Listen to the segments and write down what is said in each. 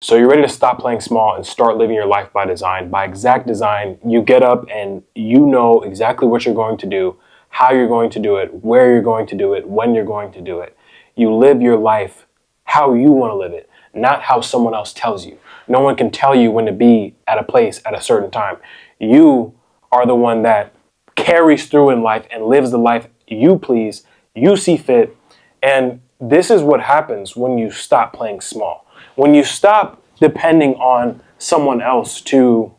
So you're ready to stop playing small and start living your life by design. By exact design, you get up and you know exactly what you're going to do, how you're going to do it, where you're going to do it, when you're going to do it. You live your life how you want to live it, not how someone else tells you. No one can tell you when to be at a place at a certain time. You are the one that carries through in life and lives the life you please, you see fit. And this is what happens when you stop playing small. When you stop depending on someone else to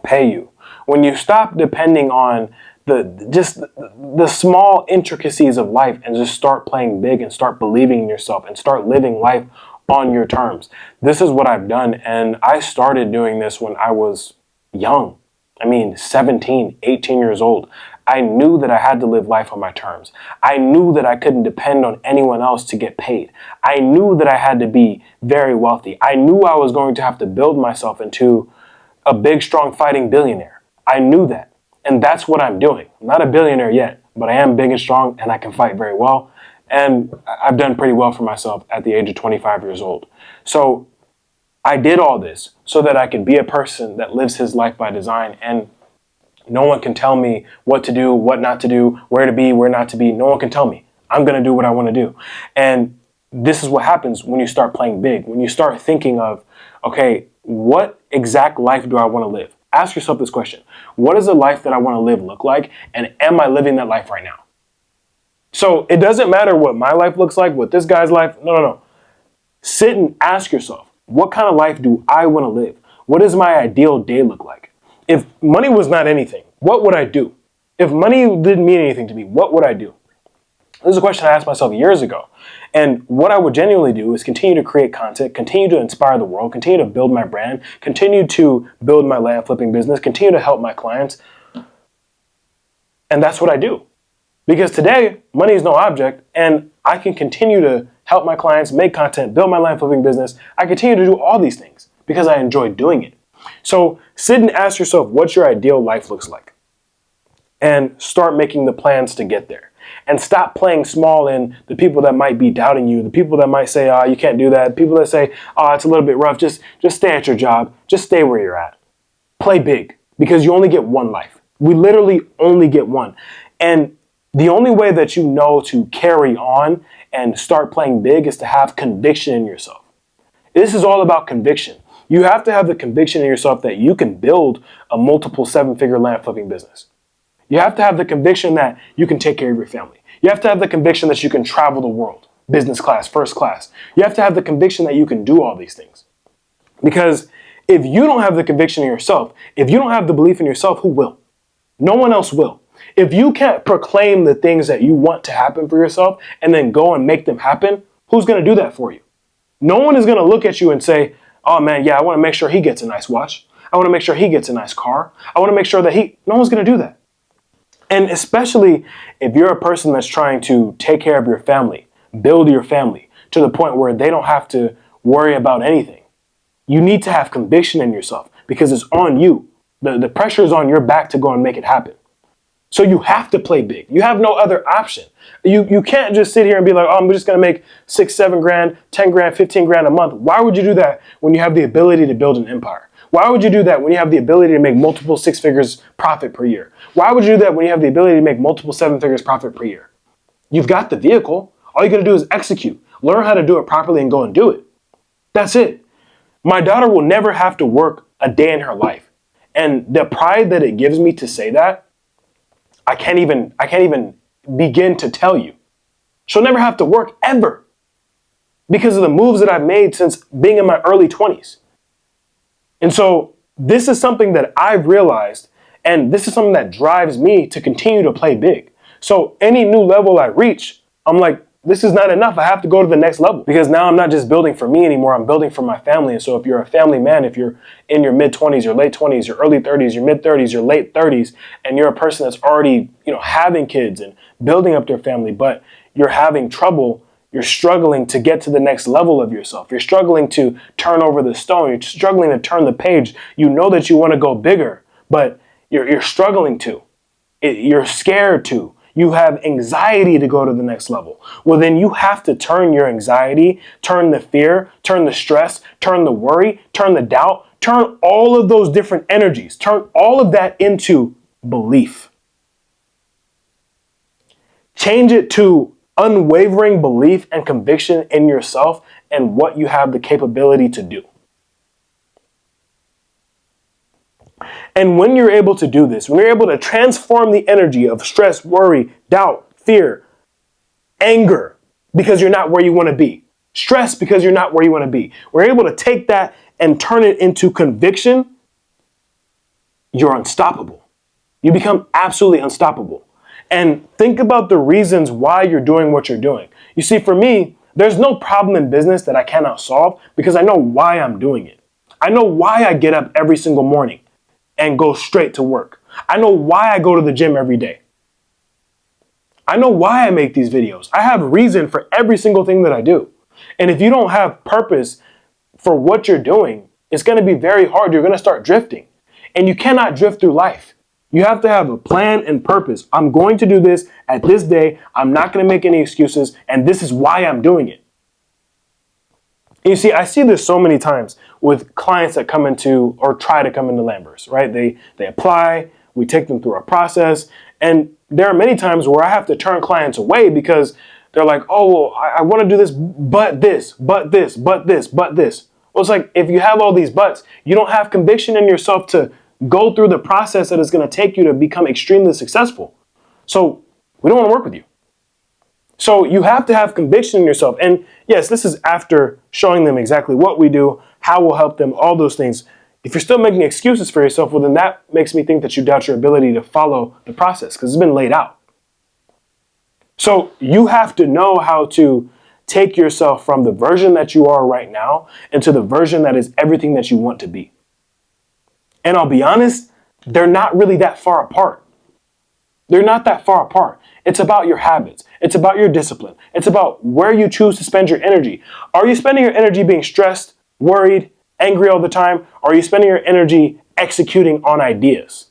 pay you. When you stop depending on the small intricacies of life and just start playing big and start believing in yourself and start living life on your terms. This is what I've done, and I started doing this when I was young. 17, 18 years old. I knew that I had to live life on my terms. I knew that I couldn't depend on anyone else to get paid. I knew that I had to be very wealthy. I knew I was going to have to build myself into a big, strong, fighting billionaire. I knew that. And that's what I'm doing. I'm not a billionaire yet, but I am big and strong and I can fight very well. And I've done pretty well for myself at the age of 25 years old. So I did all this so that I could be a person that lives his life by design, and no one can tell me what to do, what not to do, where to be, where not to be. No one can tell me. I'm going to do what I want to do. And this is what happens when you start playing big, when you start thinking of, okay, what exact life do I want to live? Ask yourself this question. What does the life that I want to live look like? And am I living that life right now? So it doesn't matter what my life looks like, what this guy's life. No. Sit and ask yourself, what kind of life do I want to live? What does my ideal day look like? If money was not anything, what would I do? If money didn't mean anything to me, what would I do? This is a question I asked myself years ago. And what I would genuinely do is continue to create content, continue to inspire the world, continue to build my brand, continue to build my land flipping business, continue to help my clients. And that's what I do. Because today, money is no object, and I can continue to help my clients, make content, build my land flipping business. I continue to do all these things because I enjoy doing it. So sit and ask yourself what your ideal life looks like and start making the plans to get there. And stop playing small in the people that might be doubting you, the people that might say, you can't do that, people that say, it's a little bit rough, just stay at your job, just stay where you're at. Play big, because you only get one life. We literally only get one. And the only way that you know to carry on and start playing big is to have conviction in yourself. This is all about conviction. You have to have the conviction in yourself that you can build a multiple 7-figure land flipping business. You have to have the conviction that you can take care of your family. You have to have the conviction that you can travel the world, business class, first class. You have to have the conviction that you can do all these things. Because if you don't have the conviction in yourself, if you don't have the belief in yourself, who will? No one else will. If you can't proclaim the things that you want to happen for yourself and then go and make them happen, who's going to do that for you? No one is going to look at you and say, oh man, yeah, I want to make sure he gets a nice watch. I want to make sure he gets a nice car. I want to make sure that no one's going to do that. And especially if you're a person that's trying to take care of your family, build your family to the point where they don't have to worry about anything. You need to have conviction in yourself because it's on you. The pressure is on your back to go and make it happen. So you have to play big. You have no other option. You can't just sit here and be like, I'm just going to make 6, 7 grand, 10 grand, 15 grand a month. Why would you do that when you have the ability to build an empire? Why would you do that when you have the ability to make multiple 6 figures profit per year? Why would you do that when you have the ability to make multiple 7 figures profit per year? You've got the vehicle. All you got to do is execute. Learn how to do it properly and go and do it. That's it. My daughter will never have to work a day in her life. And the pride that it gives me to say that, I can't even begin to tell you. She'll never have to work ever because of the moves that I've made since being in my early 20s. And so this is something that I've realized, and this is something that drives me to continue to play big. So any new level I reach, I'm like, this is not enough. I have to go to the next level because now I'm not just building for me anymore. I'm building for my family. And so if you're a family man, if you're in your mid 20s, your late 20s, your early 30s, your mid 30s, your late 30s, and you're a person that's already, having kids and building up their family, but you're having trouble, you're struggling to get to the next level of yourself. You're struggling to turn over the stone. You're struggling to turn the page. You know that you want to go bigger, but you're struggling to. You're scared to. You have anxiety to go to the next level. Well, then you have to turn your anxiety, turn the fear, turn the stress, turn the worry, turn the doubt, turn all of those different energies, turn all of that into belief. Change it to unwavering belief and conviction in yourself and what you have the capability to do. And when you're able to do this, when you're able to transform the energy of stress, worry, doubt, fear, anger, because you're not where you want to be, stress because you're not where you want to be, we're able to take that and turn it into conviction, you're unstoppable. You become absolutely unstoppable. And think about the reasons why you're doing what you're doing. You see, for me, there's no problem in business that I cannot solve because I know why I'm doing it. I know why I get up every single morning and go straight to work. I know why I go to the gym every day. I know why I make these videos. I have reason for every single thing that I do. And if you don't have purpose for what you're doing, it's going to be very hard. You're going to start drifting. And you cannot drift through life. You have to have a plan and purpose. I'm going to do this at this day. I'm not going to make any excuses. And this is why I'm doing it. You see, I see this so many times with clients that come into or try to come into Lambert's, right? They apply, we take them through our process, and there are many times where I have to turn clients away because they're like, oh, well, I want to do this, but this, but this, but this, but this. Well, it's like, if you have all these buts, you don't have conviction in yourself to go through the process that is going to take you to become extremely successful. So we don't want to work with you. So you have to have conviction in yourself. And yes, this is after showing them exactly what we do, how we'll help them, all those things. If you're still making excuses for yourself, well, then that makes me think that you doubt your ability to follow the process because it's been laid out. So you have to know how to take yourself from the version that you are right now into the version that is everything that you want to be. And I'll be honest, they're not really that far apart. They're not that far apart. It's about your habits. It's about your discipline. It's about where you choose to spend your energy. Are you spending your energy being stressed, worried, angry all the time? Or are you spending your energy executing on ideas?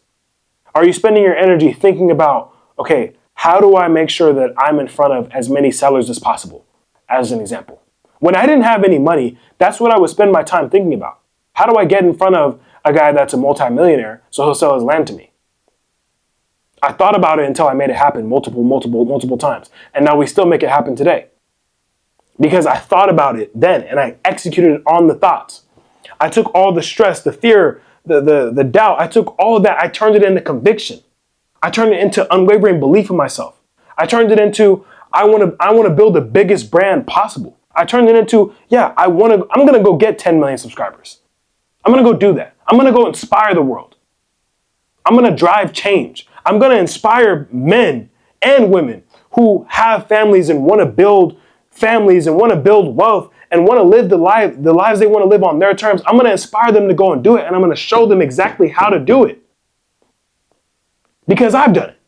Are you spending your energy thinking about, okay, how do I make sure that I'm in front of as many sellers as possible? As an example. When I didn't have any money, that's what I would spend my time thinking about. How do I get in front of a guy that's a multimillionaire so he'll sell his land to me? I thought about it until I made it happen multiple times. And now we still make it happen today. Because I thought about it then and I executed on the thoughts. I took all the stress, the fear, the doubt. I took all of that. I turned it into conviction. I turned it into unwavering belief in myself. I turned it into, I want to build the biggest brand possible. I turned it into, I'm going to go get 10 million subscribers. I'm going to go do that. I'm going to go inspire the world. I'm going to drive change. I'm going to inspire men and women who have families and want to build families and want to build wealth and want to live the lives they want to live on their terms. I'm going to inspire them to go and do it, and I'm going to show them exactly how to do it. Because I've done it.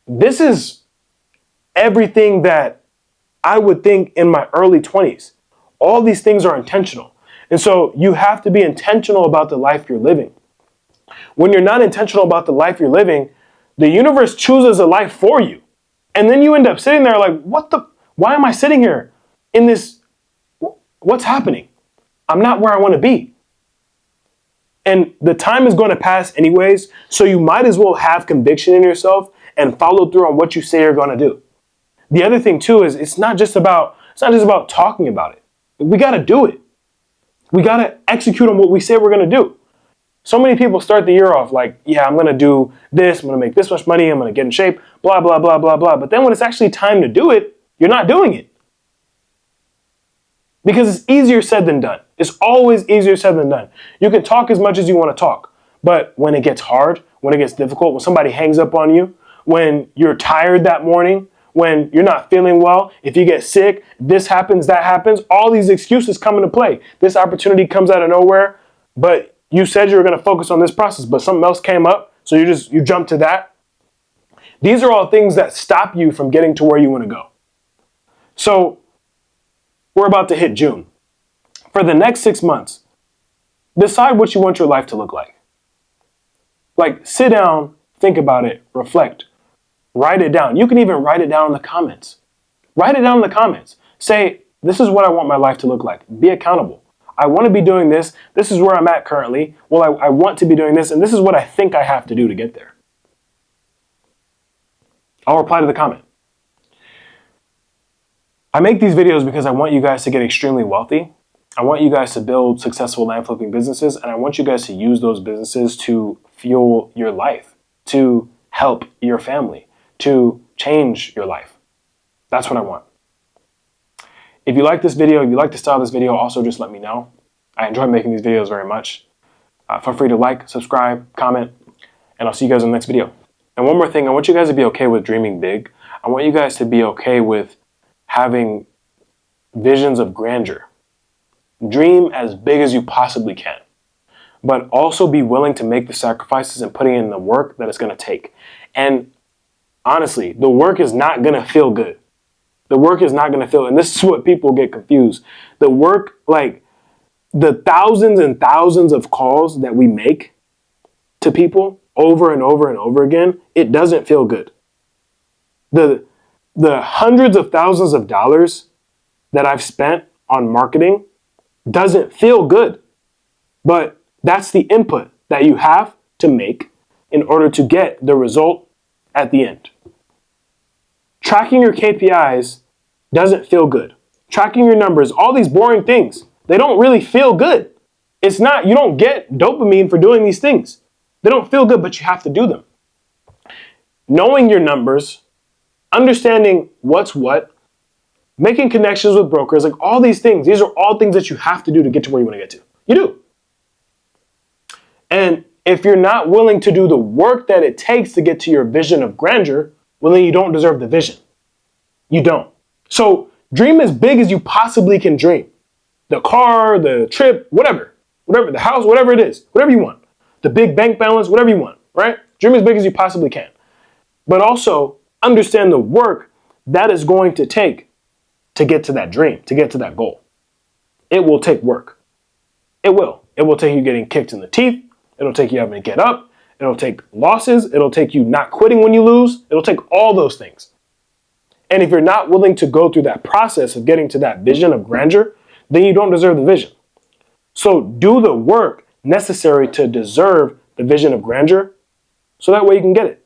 This is everything that I would think in my early 20s. All these things are intentional. And so you have to be intentional about the life you're living. When you're not intentional about the life you're living, the universe chooses a life for you. And then you end up sitting there like, why am I sitting here in this? What's happening? I'm not where I want to be. And the time is going to pass anyways, so you might as well have conviction in yourself and follow through on what you say you're going to do. The other thing too is it's not just about talking about it. We got to do it. We got to execute on what we say we're going to do. So many people start the year off like, I'm going to do this, I'm going to make this much money, I'm going to get in shape, blah, blah, blah, blah, blah. But then when it's actually time to do it, you're not doing it. Because it's easier said than done. It's always easier said than done. You can talk as much as you want to talk. But when it gets hard, when it gets difficult, when somebody hangs up on you, when you're tired that morning, when you're not feeling well, if you get sick, this happens, that happens, all these excuses come into play. This opportunity comes out of nowhere, but you said you were going to focus on this process, but something else came up, so you jump to that. These are all things that stop you from getting to where you want to go. So we're about to hit June. For the next 6 months, decide what you want your life to look like. Like, sit down, think about it, reflect. Write it down. You can even write it down in the comments. Write it down in the comments. Say, this is what I want my life to look like. Be accountable. I want to be doing this. This is where I'm at currently. Well, I want to be doing this, and this is what I think I have to do to get there. I'll reply to the comment. I make these videos because I want you guys to get extremely wealthy. I want you guys to build successful land flipping businesses, and I want you guys to use those businesses to fuel your life, to help your family, to change your life. That's what I want. If you like this video, if you like the style of this video, also just let me know. I enjoy making these videos very much. Feel free to like, subscribe, comment, and I'll see you guys in the next video. And one more thing, I want you guys to be okay with dreaming big. I want you guys to be okay with having visions of grandeur. Dream as big as you possibly can, but also be willing to make the sacrifices and putting in the work that it's going to take. And honestly, the work is not going to feel good. The work is not going to feel, and this is what people get confused. The work, like the thousands and thousands of calls that we make to people over and over and over again, it doesn't feel good. The hundreds of thousands of dollars that I've spent on marketing doesn't feel good, but that's the input that you have to make in order to get the result at the end. Tracking your KPIs doesn't feel good. Tracking your numbers, all these boring things, they don't really feel good. It's not, you don't get dopamine for doing these things. They don't feel good, but you have to do them. Knowing your numbers, understanding what's what, making connections with brokers, like all these things, these are all things that you have to do to get to where you want to get to. You do. And if you're not willing to do the work that it takes to get to your vision of grandeur, well, then you don't deserve the vision. You don't. So dream as big as you possibly can dream. The car, the trip, whatever, the house, whatever it is, whatever you want. The big bank balance, whatever you want, right? Dream as big as you possibly can. But also understand the work that is going to take to get to that dream, to get to that goal. It will take work. It will. It will take you getting kicked in the teeth. It'll take you having to get up. It'll take losses. It'll take you not quitting when you lose. It'll take all those things. And if you're not willing to go through that process of getting to that vision of grandeur, then you don't deserve the vision. So do the work necessary to deserve the vision of grandeur so that way you can get it.